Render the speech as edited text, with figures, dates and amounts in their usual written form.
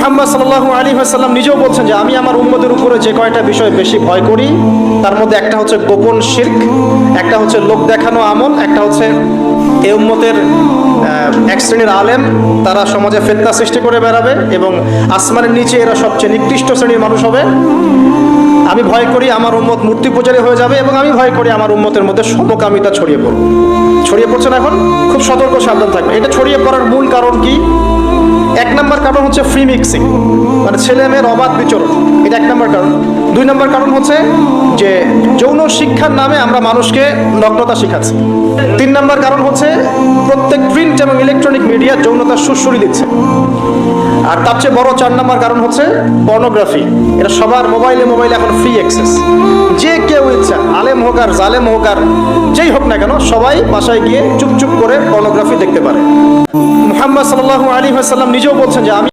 মুহাম্মদ সাল্লাল্লাহু আলাইহি ওয়াসাল্লাম নিজেও বলছেন যে আমি আমার উম্মতের উপরে যে কয়টা বিষয় বেশি ভয় করি তার মধ্যে একটা হচ্ছে গোপন শিরক, একটা হচ্ছে লোক দেখানো আমল, একটা হচ্ছে এই উম্মতের এক শ্রেণীর আলেম তারা সমাজে ফিতনা সৃষ্টি করে বেড়াবে এবং আসমানের নিচে এরা সবচেয়ে নিকৃষ্ট শ্রেণীর মানুষ হবে। আমি ভয় করি আমার উম্মত মূর্তি পূজারী হয়ে যাবে এবং আমি ভয় করি আমার উম্মতের মধ্যে সমকামিতা ছড়িয়ে পড়ছে না। এখন খুব সতর্ক সাবধান থাকবে। এটা ছড়িয়ে পড়ার মূল কারণ কি? এক নম্বর কারণ হচ্ছে ফ্রি মিক্সিং, মানে ছেলে মেয়ের অবাধ বিচরণ, এটা এক নম্বর কারণ। দুই নম্বর কারণ হচ্ছে যে যৌন শিক্ষার নামে আমরা মানুষকে নগ্নতা শিখাচ্ছি। তিন নম্বর কারণ হচ্ছে প্রত্যেক প্রিন্ট এবং ইলেকট্রনিক মিডিয়া যৌনতার সুশ্রুতি দিচ্ছে। আর তার চেয়ে বড় চার নম্বর কারণ হচ্ছে পর্নোগ্রাফি। এটা সবার মোবাইলে এখন ফ্রি অ্যাক্সেস। যে কেউ ইচ্ছা, আলেম হোক আর জালেম হোক আর যেই হোক না কেন, সবাই বাসায় গিয়ে চুপচুপ করে পর্নোগ্রাফি দেখতে পারে। মুহাম্মদ সাল্লাল্লাহু আলাইহি ওয়াসাল্লাম নিজেও বলছেন যে আমি